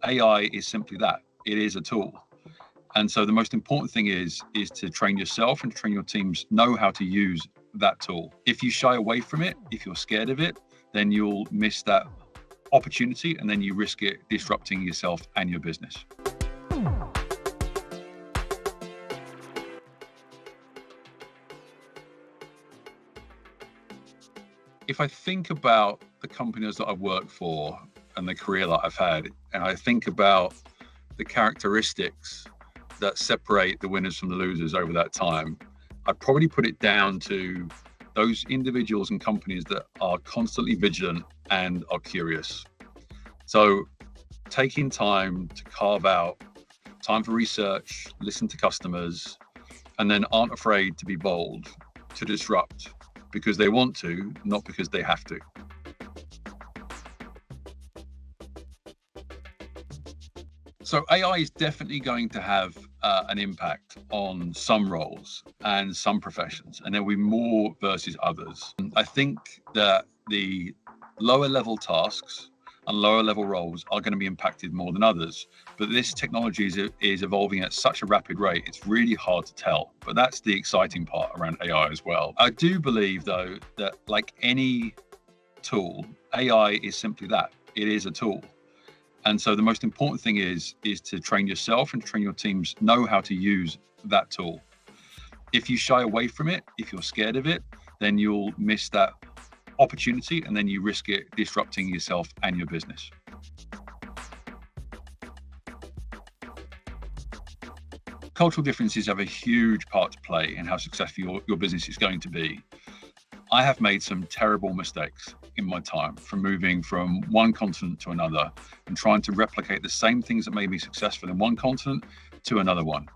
AI is simply that. It is a tool. And so the most important thing is to train yourself and train your teams know how to use that tool. If you shy away from it, if you're scared of it, then you'll miss that opportunity and then you risk it disrupting yourself and your business. If I think about the companies that I've worked for and the career that I've had, and I think about the characteristics that separate the winners from the losers over that time, I'd probably put it down to those individuals and companies that are constantly vigilant and are curious. So taking time to carve out time for research, listen to customers, and then aren't afraid to be bold, to disrupt because they want to, not because they have to. So AI is definitely going to have an impact on some roles and some professions, and there will be more versus others. I think that the lower level tasks and lower level roles are going to be impacted more than others. But this technology is evolving at such a rapid rate, it's really hard to tell. But that's the exciting part around AI as well. I do believe, though, that like any tool, AI is simply that. It is a tool. And so the most important thing is to train yourself and train your teams know how to use that tool. If you shy away from it, if you're scared of it, then you'll miss that opportunity and then you risk it disrupting yourself and your business. Cultural differences have a huge part to play in how successful your business is going to be. I have made some terrible mistakes in my time from moving from one continent to another and trying to replicate the same things that made me successful in one continent to another one.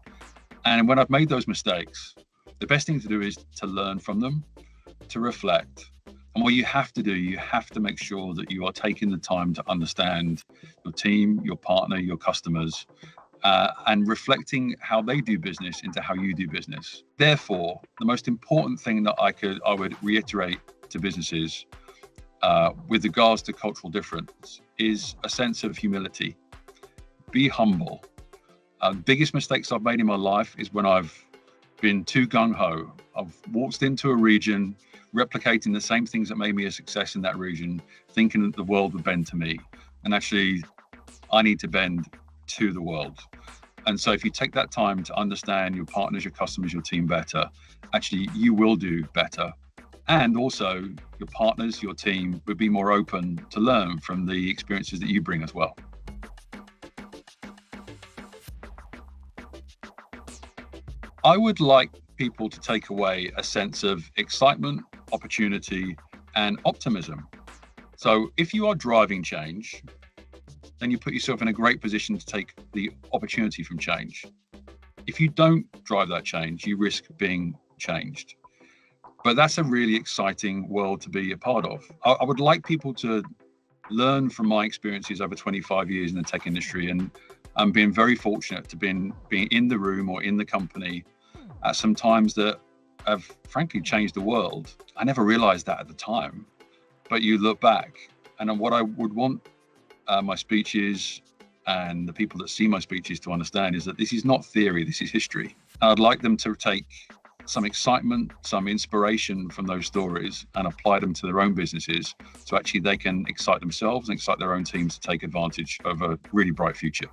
And when I've made those mistakes, the best thing to do is to learn from them, to reflect. And what you have to do, you have to make sure that you are taking the time to understand your team, your partner, your customers, and reflecting how they do business into how you do business. Therefore, the most important thing that I would reiterate to businesses with regards to cultural difference is a sense of humility. Be humble. The biggest mistakes I've made in my life is when I've been too gung-ho. I've walked into a region, replicating the same things that made me a success in that region, thinking that the world would bend to me. And actually, I need to bend to the world. And so if you take that time to understand your partners, your customers, your team better, actually you will do better. And also your partners, your team would be more open to learn from the experiences that you bring as well. I would like people to take away a sense of excitement, opportunity, and optimism. So if you are driving change, then you put yourself in a great position to take the opportunity from change. If you don't drive that change, you risk being changed. But that's a really exciting world to be a part of. I would like people to learn from my experiences over 25 years in the tech industry, and I'm being very fortunate to being in the room or in the company at some times that have frankly changed the world. I never realized that at the time, but you look back, and what I would want my speeches and the people that see my speeches to understand is that this is not theory, this is history. And I'd like them to take some excitement, some inspiration from those stories and apply them to their own businesses so actually they can excite themselves and excite their own teams to take advantage of a really bright future.